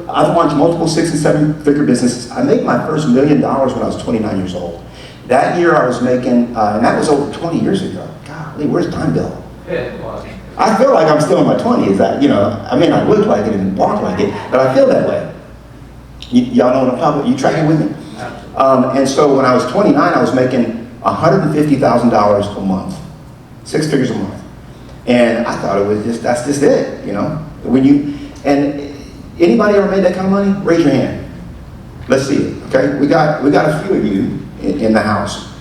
I've launched multiple 6 and 7 figure businesses. I made my first $1 million when I was 29 years old. That year I was making, and that was over 20 years ago. Golly, where's time bill? I feel like I'm still in my 20s. I may not look like it and walk like it, but I feel that way. Y'all know what I'm talking about? You tracking with me? And so when I was 29, I was making $150,000 a month, 6 figures a month. And I thought it was that's just it, and anybody ever made that kind of money? Raise your hand. Let's see it, okay? We got a few of you in the house.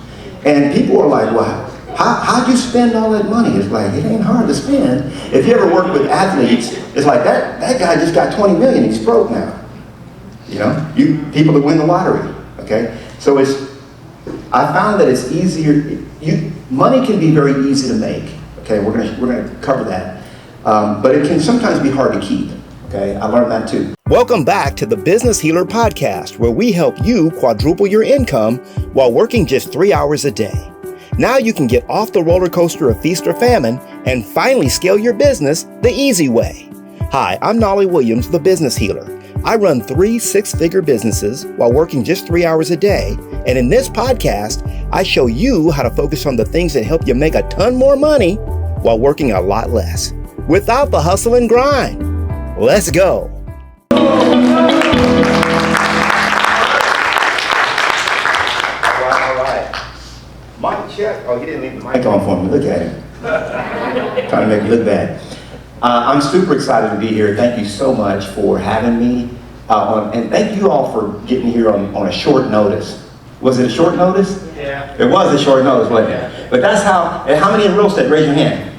And people are like, well, how'd you spend all that money? It's like, it ain't hard to spend. If you ever work with athletes, it's like, that guy just got 20 million, he's broke now. People that win the lottery, okay? So I found that it's easier, money can be very easy to make, okay? We're gonna cover that. But it can sometimes be hard to keep, okay? I learned that too. Welcome back to the Business Healer Podcast, where we help you quadruple your income while working just 3 hours a day. Now you can get off the roller coaster of feast or famine and finally scale your business the easy way. Hi, I'm Knolly Williams, the Business Healer. I run 3 6-figure businesses while working just 3 hours a day. And in this podcast, I show you how to focus on the things that help you make a ton more money while working a lot less, without the hustle and grind. Let's go. All right. Mic check. Oh, he didn't leave the mic on for me. Look at him. Trying to make me look bad. I'm super excited to be here. Thank you so much for having me. And thank you all for getting here on a short notice. Was it a short notice? Yeah. It was a short notice, wasn't it? But that's how many in real estate, raise your hand.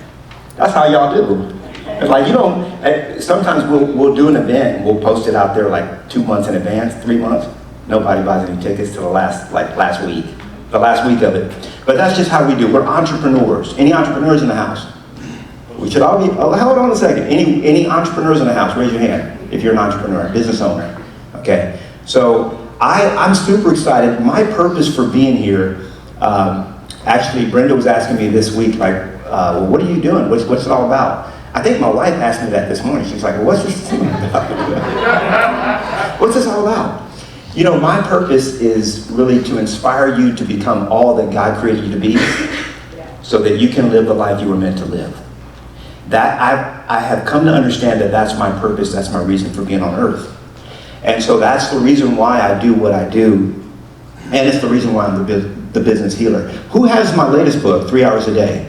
That's how y'all do. It's like, sometimes we'll do an event and we'll post it out there like 2 months in advance, 3 months. Nobody buys any tickets till the last week of it. But that's just how we do. We're entrepreneurs. Any entrepreneurs in the house? We should all be, hold on a second. Any entrepreneurs in the house, raise your hand if you're an entrepreneur, business owner. Okay, so I'm super excited. My purpose for being here, actually Brenda was asking me this week, well, what are you doing? What's it all about? I think my wife asked me that this morning. She's like, well, what's this thing about? What's this all about? My purpose is really to inspire you to become all that God created you to be so that you can live the life you were meant to live. That I have come to understand that that's my purpose, that's my reason for being on earth. And so that's the reason why I do what I do, and it's the reason why I'm the business healer. Who has my latest book, 3 Hours a Day?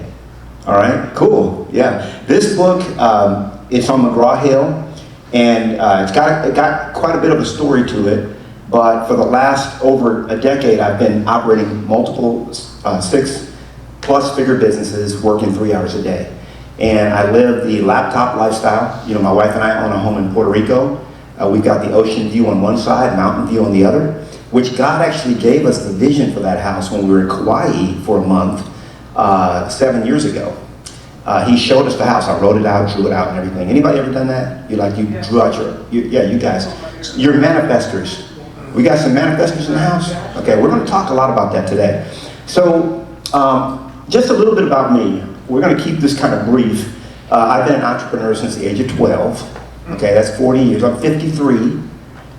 All right, cool, yeah. This book, it's on McGraw-Hill, and it's got quite a bit of a story to it, but for the last over a decade, I've been operating multiple 6+ figure businesses, working 3 hours a day. And I live the laptop lifestyle. My wife and I own a home in Puerto Rico. We've got the ocean view on one side, mountain view on the other, which God actually gave us the vision for that house when we were in Kauai for a month 7 years ago. He showed us the house. I wrote it out, drew it out and everything. Anybody ever done that? You drew out you guys. You're manifestors. We got some manifestors in the house? Okay, we're going to talk a lot about that today. So, just a little bit about me. We're going to keep this kind of brief. I've been an entrepreneur since the age of 12. Okay, that's 40 years. I'm 53.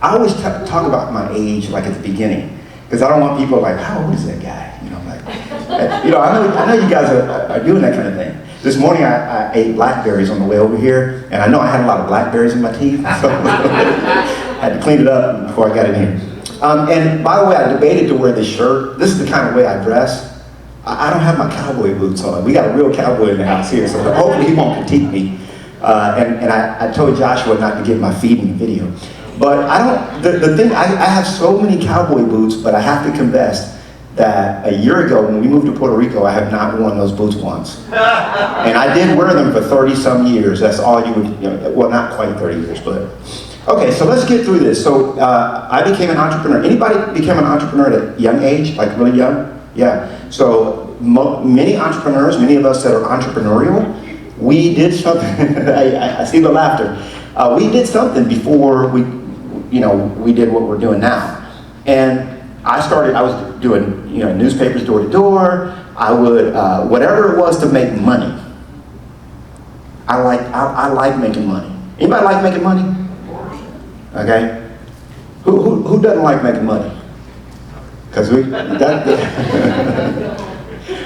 I always talk about my age like at the beginning because I don't want people like, how old is that guy? I know you guys are doing that kind of thing. This morning I ate blackberries on the way over here, and I know I had a lot of blackberries in my teeth, so I had to clean it up before I got in here. And by the way, I debated to wear this shirt. This is the kind of way I dress. I don't have my cowboy boots on. We got a real cowboy in the house here, so hopefully he won't critique me. And I told Joshua not to get my feet in the video. But the thing, I have so many cowboy boots, but I have to confess that a year ago when we moved to Puerto Rico, I have not worn those boots once. And I did wear them for 30 some years. That's all you would, well, not quite 30 years, but. Okay, so let's get through this. So I became an entrepreneur. Anybody become an entrepreneur at a young age, like really young? Yeah. So many entrepreneurs, many of us that are entrepreneurial, we did something. I see the laughter. We did something before we did what we're doing now. And I was doing, newspapers door to door. I would, whatever it was to make money. I like making money. Anybody like making money? Okay? Who doesn't like making money? Because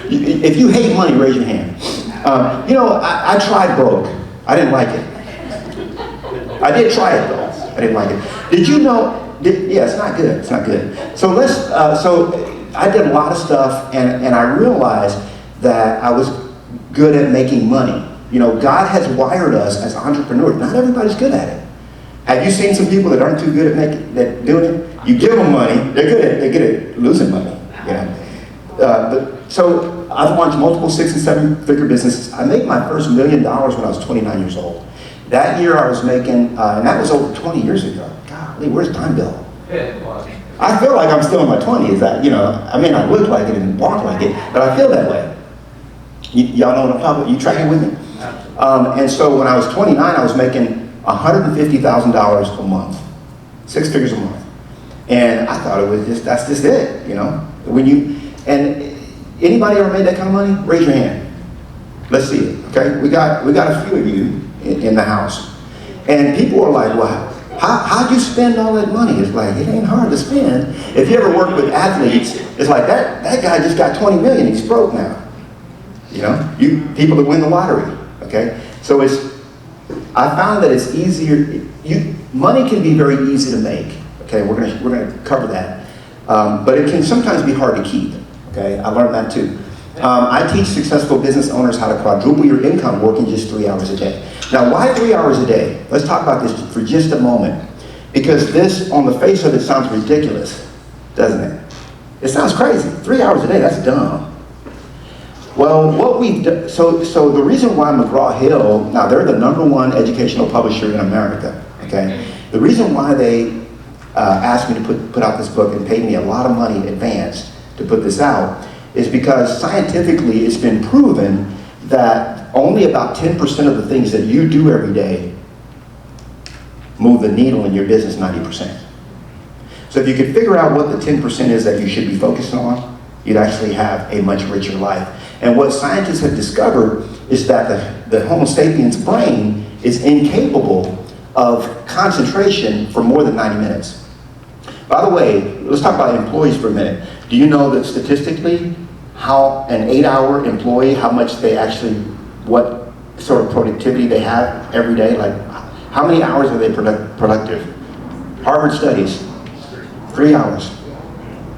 if you hate money, raise your hand. I tried broke. I didn't like it. I did try it though. I didn't like it. Did you know? Yeah, it's not good. It's not good. So I did a lot of stuff, and I realized that I was good at making money. God has wired us as entrepreneurs. Not everybody's good at it. Have you seen some people that aren't too good at doing it? You give them money, they're good at losing money. So I've launched multiple 6- and 7-figure businesses. I made my first $1 million when I was 29 years old. That year I was making, and that was over 20 years ago. Golly, where's time bill? I feel like I'm still in my 20s. I may not look like it and walk like it, but I feel that way. Y'all know what I'm talking about? You tracking with me? And so when I was 29, I was making $150,000 a month, 6 figures a month. And I thought that's just it, and anybody ever made that kind of money? Raise your hand. Let's see it, okay? We got a few of you in the house. And people are like, well, how'd you spend all that money? It's like, it ain't hard to spend. If you ever work with athletes, it's like, that guy just got 20 million, he's broke now. People that win the lottery, okay? So I found that it's easier, money can be very easy to make, okay? We're gonna cover that. But it can sometimes be hard to keep, okay? I learned that too. I teach successful business owners how to quadruple your income working just 3 hours a day. Now, why 3 hours a day? Let's talk about this for just a moment. Because this, on the face of it, sounds ridiculous, doesn't it? It sounds crazy. 3 hours a day, that's dumb. Well, what we've done, so the reason why McGraw-Hill, now they're the #1 educational publisher in America, okay? The reason why they asked me to put out this book and paid me a lot of money in advance to put this out is because scientifically it's been proven that only about 10% of the things that you do every day move the needle in your business 90%. So if you could figure out what the 10% is that you should be focusing on, you'd actually have a much richer life. And what scientists have discovered is that the Homo sapiens brain is incapable of concentration for more than 90 minutes. By the way, let's talk about employees for a minute. Do you know that statistically, how an 8-hour employee, what sort of productivity they have every day? Like, how many hours are they productive? Harvard studies, 3 hours.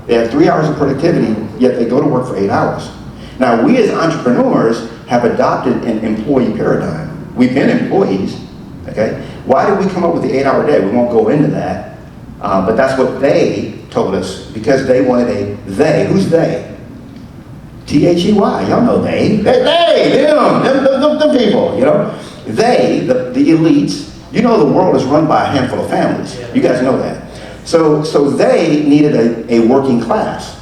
They have 3 hours of productivity, yet they go to work for 8 hours. Now, we as entrepreneurs have adopted an employee paradigm. We've been employees, okay? Why did we come up with the 8-hour day? We won't go into that, but that's what they told us, because they wanted who's they? T-H-E-Y, y'all know they, them people, They, the elites, the world is run by a handful of families. You guys know that. So they needed a working class.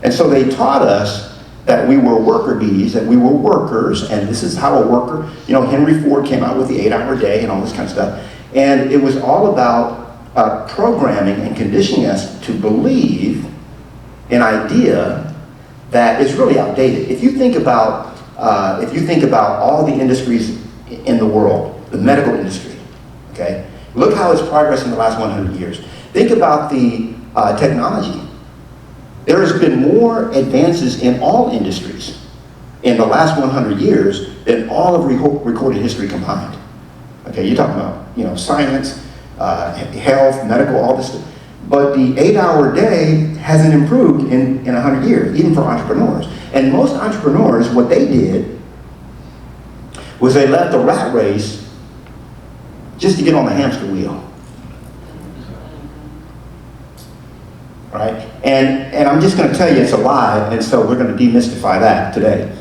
And so they taught us that we were worker bees, that we were workers, and this is how a worker, Henry Ford came out with the 8-hour day and all this kind of stuff. And it was all about programming and conditioning us to believe an idea that is really outdated. If you think about all the industries in the world, the medical industry, okay? Look how it's progressed in the last 100 years. Think about the technology. There has been more advances in all industries in the last 100 years than all of recorded history combined. Okay, you're talking about, science, health, medical, all this stuff. But the 8-hour day hasn't improved in 100 years, even for entrepreneurs. And most entrepreneurs, what they did was they left the rat race just to get on the hamster wheel. Right? And I'm just going to tell you it's a lie, and so we're going to demystify that today.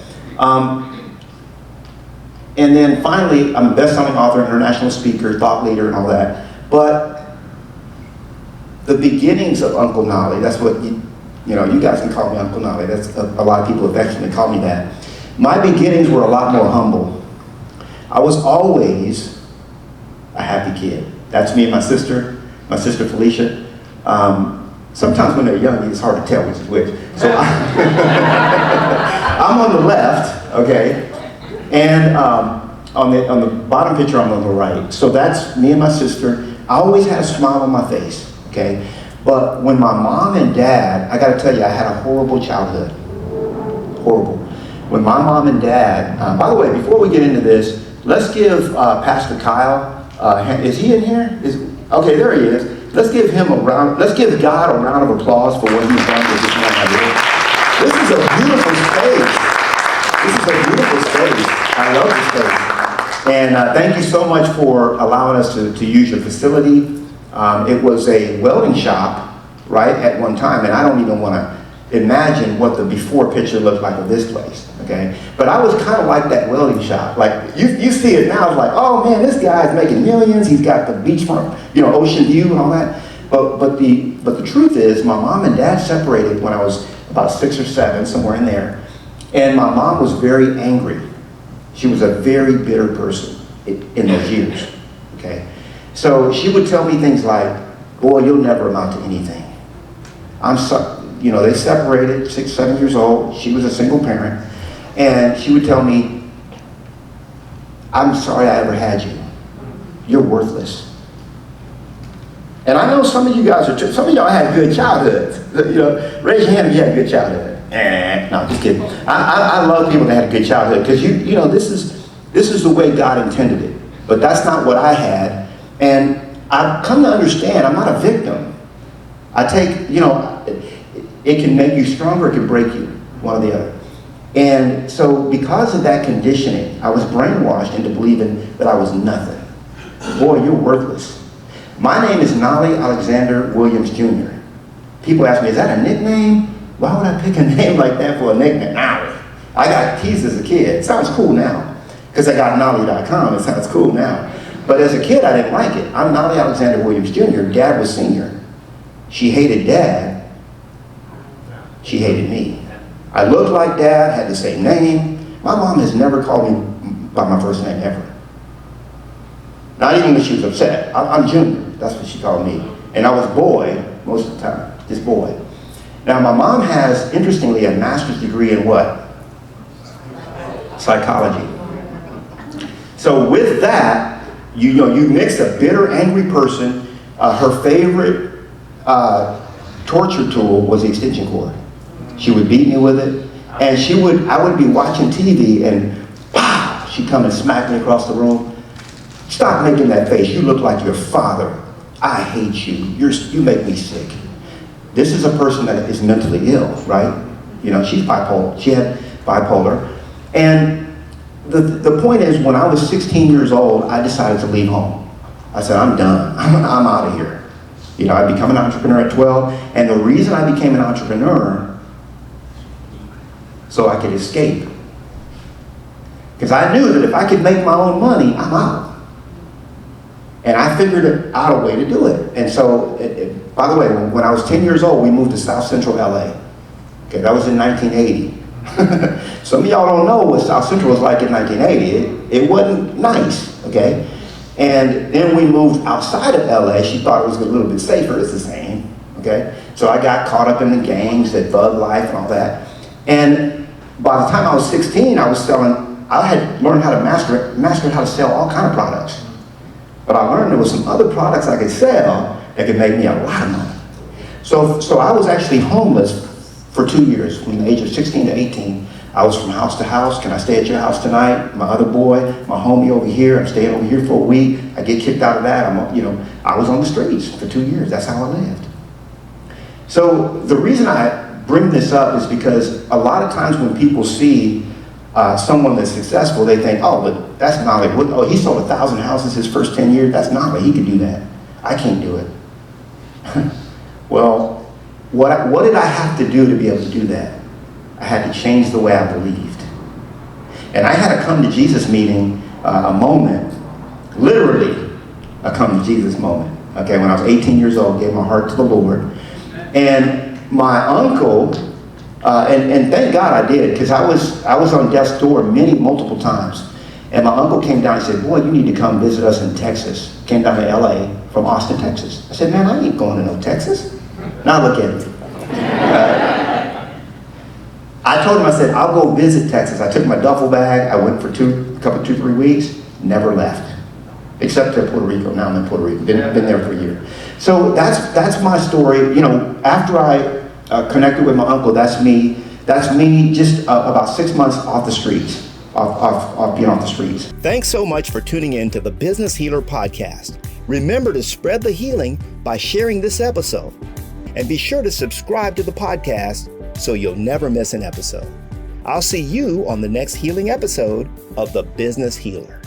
And then finally, I'm a best-selling author, international speaker, thought leader, and all that. But the beginnings of Uncle Knolly, that's what, you guys can call me Uncle Knolly. That's a lot of people have actually called me that. My beginnings were a lot more humble. I was always a happy kid. That's me and my sister Felicia. Sometimes when they're young, it's hard to tell which is which. So I'm on the left, okay? And on the bottom picture, I'm on the right. So that's me and my sister. I always had a smile on my face, okay? But when my mom and dad, I gotta tell you, I had a horrible childhood. Horrible. When my mom and dad, by the way, before we get into this, let's give Pastor Kyle, is he in here? Okay, there he is. Let's give him let's give God a round of applause for what he's done with this man here. This is a beautiful space. This is a beautiful space. I love this space. And thank you so much for allowing us to use your facility. It was a welding shop, right, at one time, and I don't even want to imagine what the before picture looked like of this place, okay? But I was kind of like that welding shop. Like, you see it now, it's like, oh man, this guy's making millions, he's got the beachfront, ocean view and all that. But the truth is, my mom and dad separated when I was about 6 or 7, somewhere in there. And my mom was very angry. She was a very bitter person in those years, okay? So she would tell me things like, boy, you'll never amount to anything. I'm sorry. They separated, 6, 7 years old. She was a single parent. And she would tell me, I'm sorry I ever had you. You're worthless. And I know some of you guys some of y'all had good childhoods. Raise your hand if you had a good childhood. No, just kidding. I love people that had a good childhood because this is the way God intended it. But that's not what I had. And I've come to understand I'm not a victim. I take, it can make you stronger, it can break you, one or the other. And so because of that conditioning, I was brainwashed into believing that I was nothing. Boy, you're worthless. My name is Knolly Alexander Williams Jr. People ask me, is that a nickname? Why would I pick a name like that for a nickname? Knolly. I got teased as a kid. It sounds cool now. Because I got Knolly.com, it sounds cool now. But as a kid, I didn't like it. I'm Knolly Alexander Williams Jr. Dad was senior. She hated Dad. She hated me. I looked like Dad, had the same name. My mom has never called me by my first name ever. Not even when she was upset. I'm Junior. That's what she called me. And I was boy most of the time, just boy. Now my mom has, interestingly, a master's degree in what? Psychology. So with that, you mix a bitter, angry person. Her favorite torture tool was the extension cord. She would beat me with it, and I would be watching TV, and pow, she'd come and smack me across the room. Stop making that face. You look like your father. I hate you. You make me sick. This is a person that is mentally ill, right? She's bipolar. She had bipolar. And the point is, when I was 16 years old, I decided to leave home. I said, I'm done. I'm out of here. I became an entrepreneur at 12. And the reason I became an entrepreneur, so I could escape. Because I knew that if I could make my own money, I'm out. And I figured out a way to do it. And so, by the way, when I was 10 years old, we moved to South Central LA. Okay, that was in 1980. Some of y'all don't know what South Central was like in 1980. It wasn't nice, okay? And then we moved outside of LA. She thought it was a little bit safer. It's the same, okay? So I got caught up in the gangs, that thug life and all that. And by the time I was 16, I had learned how to master how to sell all kind of products. But I learned there was some other products I could sell that could make me a lot of money. So I was actually homeless for 2 years, from the age of 16 to 18. I was from house to house. Can I stay at your house tonight? My other boy, my homie over here, I'm staying over here for a week. I get kicked out of that. I was on the streets for 2 years. That's how I lived. So the reason I bring this up is because a lot of times when people see someone that's successful, they think, oh, but that's Knolly. Oh, he sold 1,000 houses his first 10 years. That's Knolly. He could do that. I can't do it. Well, what did I have to do to be able to do that? I had to change the way I believed. And I had a come to Jesus meeting, a moment, literally a come to Jesus moment. Okay, when I was 18 years old, gave my heart to the Lord. And my uncle, and thank God I did, because I was on death's door multiple times. And my uncle came down and said, boy, you need to come visit us in Texas. Came down to LA from Austin, Texas. I said, man, I ain't going to no Texas. Now look at me. I told him, I said, I'll go visit Texas. I took my duffel bag. I went for 2, 3 weeks, never left. except for Puerto Rico. Now I'm in Puerto Rico. Been there for a year. So that's my story. You know, after I connected with my uncle, that's me. That's me just about 6 months off the streets, off being off the streets. Thanks so much for tuning in to the Business Healer Podcast. Remember to spread the healing by sharing this episode. And be sure to subscribe to the podcast so you'll never miss an episode. I'll see you on the next healing episode of The Business Healer.